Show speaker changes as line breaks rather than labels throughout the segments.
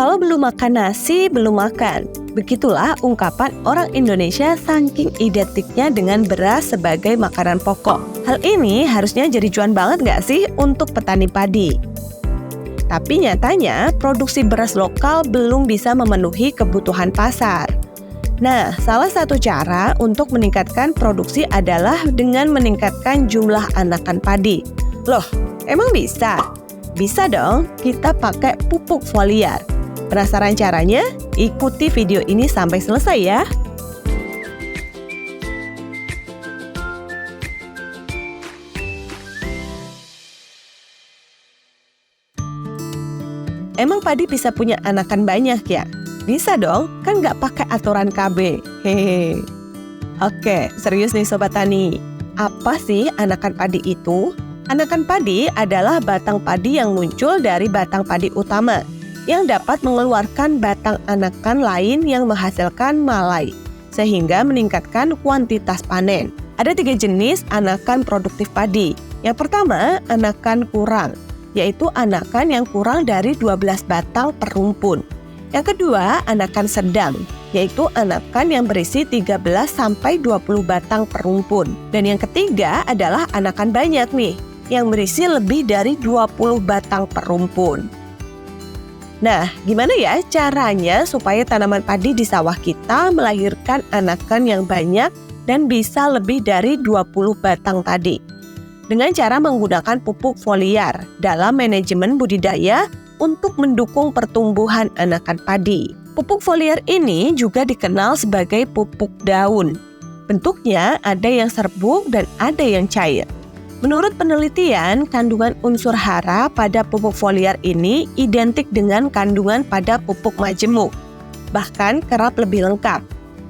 Kalau belum makan nasi, belum makan. Begitulah ungkapan orang Indonesia saking identiknya dengan beras sebagai makanan pokok. Hal ini harusnya jadi cuan banget nggak sih untuk petani padi? Tapi nyatanya produksi beras lokal belum bisa memenuhi kebutuhan pasar. Nah, salah satu cara untuk meningkatkan produksi adalah dengan meningkatkan jumlah anakan padi. Loh, emang bisa? Bisa dong, kita pakai pupuk foliar. Penasaran caranya? Ikuti video ini sampai selesai ya. Emang padi bisa punya anakan banyak ya? Bisa dong, kan nggak pakai aturan KB. Hehehe. Oke, serius nih Sobat Tani. Apa sih anakan padi itu? Anakan padi adalah batang padi yang muncul dari batang padi utama, yang dapat mengeluarkan batang anakan lain yang menghasilkan malai, sehingga meningkatkan kuantitas panen. Ada 3 jenis anakan produktif padi. Yang pertama, anakan kurang, yaitu anakan yang kurang dari 12 batang per rumpun. Yang kedua, anakan sedang, yaitu anakan yang berisi 13-20 batang per rumpun. Dan yang ketiga adalah anakan banyak nih, yang berisi lebih dari 20 batang per rumpun. Nah, gimana ya caranya supaya tanaman padi di sawah kita melahirkan anakan yang banyak dan bisa lebih dari 20 batang tadi? Dengan cara menggunakan pupuk foliar dalam manajemen budidaya untuk mendukung pertumbuhan anakan padi. Pupuk foliar ini juga dikenal sebagai pupuk daun. Bentuknya ada yang serbuk dan ada yang cair. Menurut penelitian, kandungan unsur hara pada pupuk foliar ini identik dengan kandungan pada pupuk majemuk, bahkan kerap lebih lengkap.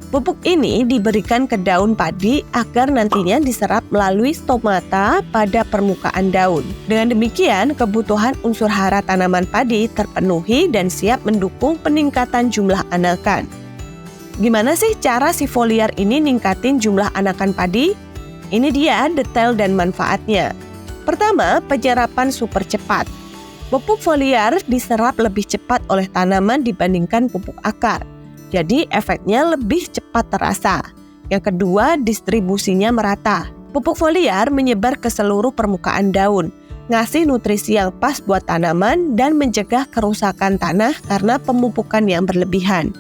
Pupuk ini diberikan ke daun padi agar nantinya diserap melalui stomata pada permukaan daun. Dengan demikian, kebutuhan unsur hara tanaman padi terpenuhi dan siap mendukung peningkatan jumlah anakan. Gimana sih cara si foliar ini ningkatin jumlah anakan padi? Ini dia detail dan manfaatnya. Pertama, penyerapan super cepat. Pupuk foliar diserap lebih cepat oleh tanaman dibandingkan pupuk akar. Jadi efeknya lebih cepat terasa. Yang kedua, distribusinya merata. Pupuk foliar menyebar ke seluruh permukaan daun, ngasih nutrisi yang pas buat tanaman dan mencegah kerusakan tanah karena pemupukan yang berlebihan.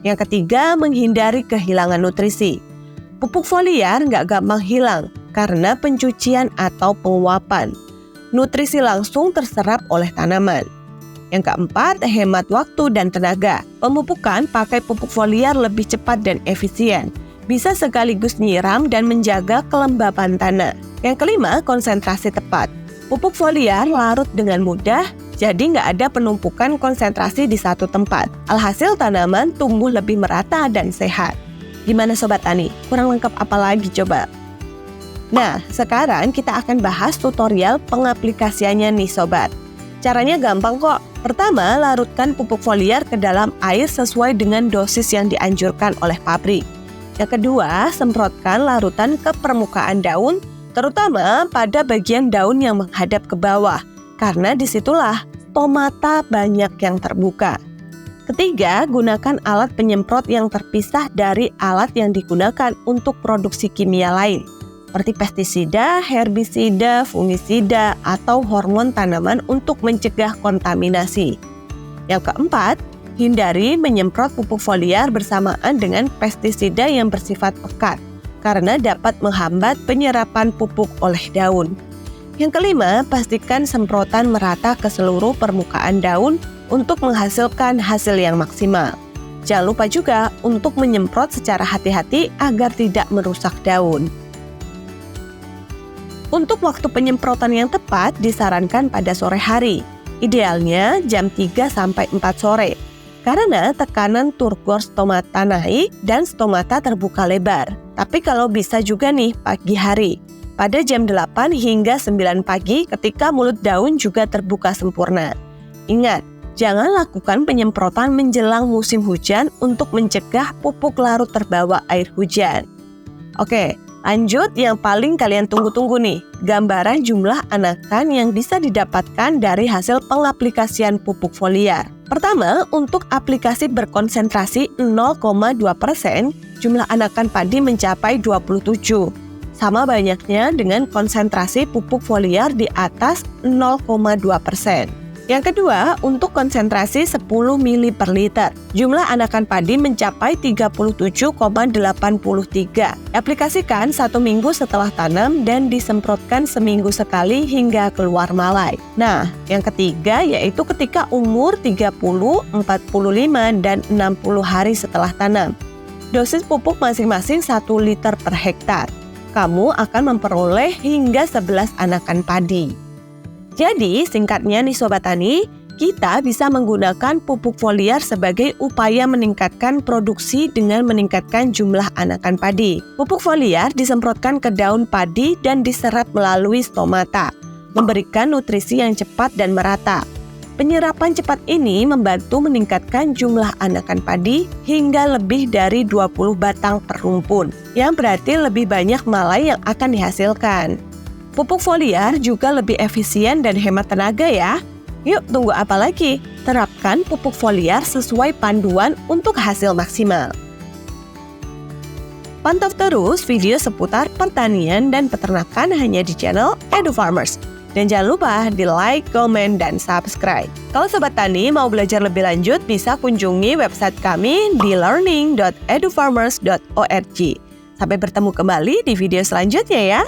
Yang ketiga, menghindari kehilangan nutrisi. Pupuk foliar nggak gampang hilang karena pencucian atau penguapan. Nutrisi langsung terserap oleh tanaman. Yang keempat, hemat waktu dan tenaga. Pemupukan pakai pupuk foliar lebih cepat dan efisien. Bisa sekaligus nyiram dan menjaga kelembapan tanah. Yang kelima, konsentrasi tepat. Pupuk foliar larut dengan mudah, jadi nggak ada penumpukan konsentrasi di satu tempat. Alhasil tanaman tumbuh lebih merata dan sehat. Gimana Sobat Tani? Kurang lengkap apa lagi coba? Nah, sekarang kita akan bahas tutorial pengaplikasiannya nih Sobat. Caranya gampang kok. Pertama, larutkan pupuk foliar ke dalam air sesuai dengan dosis yang dianjurkan oleh pabrik. Yang kedua, semprotkan larutan ke permukaan daun, terutama pada bagian daun yang menghadap ke bawah, karena disitulah stomata banyak yang terbuka. Ketiga, gunakan alat penyemprot yang terpisah dari alat yang digunakan untuk produksi kimia lain, seperti pestisida, herbisida, fungisida, atau hormon tanaman untuk mencegah kontaminasi. Yang keempat, hindari menyemprot pupuk foliar bersamaan dengan pestisida yang bersifat pekat, karena dapat menghambat penyerapan pupuk oleh daun. Yang kelima, pastikan semprotan merata ke seluruh permukaan daun untuk menghasilkan hasil yang maksimal. Jangan lupa juga untuk menyemprot secara hati-hati agar tidak merusak daun. Untuk waktu penyemprotan yang tepat disarankan pada sore hari, idealnya jam 3-4 sore, karena tekanan turgor stomata naik dan stomata terbuka lebar. Tapi kalau bisa juga nih pagi hari, pada jam 8 hingga 9 pagi ketika mulut daun juga terbuka sempurna. Ingat, jangan lakukan penyemprotan menjelang musim hujan untuk mencegah pupuk larut terbawa air hujan. Oke, lanjut yang paling kalian tunggu-tunggu nih, gambaran jumlah anakan yang bisa didapatkan dari hasil pengaplikasian pupuk foliar. Pertama, untuk aplikasi berkonsentrasi 0,2%, jumlah anakan padi mencapai 27. Sama banyaknya dengan konsentrasi pupuk foliar di atas 0,2%. Yang kedua, untuk konsentrasi 10 ml per liter, jumlah anakan padi mencapai 37,83. Aplikasikan 1 minggu setelah tanam dan disemprotkan seminggu sekali hingga keluar malai. Nah, yang ketiga yaitu ketika umur 30, 45, dan 60 hari setelah tanam. Dosis pupuk masing-masing 1 liter per hektar. Kamu akan memperoleh hingga 11 anakan padi. Jadi, singkatnya nih Sobat Tani, kita bisa menggunakan pupuk foliar sebagai upaya meningkatkan produksi dengan meningkatkan jumlah anakan padi. Pupuk foliar disemprotkan ke daun padi dan diserap melalui stomata, memberikan nutrisi yang cepat dan merata. Penyerapan cepat ini membantu meningkatkan jumlah anakan padi hingga lebih dari 20 batang per rumpun, yang berarti lebih banyak malai yang akan dihasilkan. Pupuk foliar juga lebih efisien dan hemat tenaga ya. Yuk, tunggu apa lagi? Terapkan pupuk foliar sesuai panduan untuk hasil maksimal. Pantau terus video seputar pertanian dan peternakan hanya di channel EduFarmers. Dan jangan lupa di like, komen, dan subscribe. Kalau Sobat Tani mau belajar lebih lanjut, bisa kunjungi website kami di learning.edufarmers.org. Sampai bertemu kembali di video selanjutnya ya.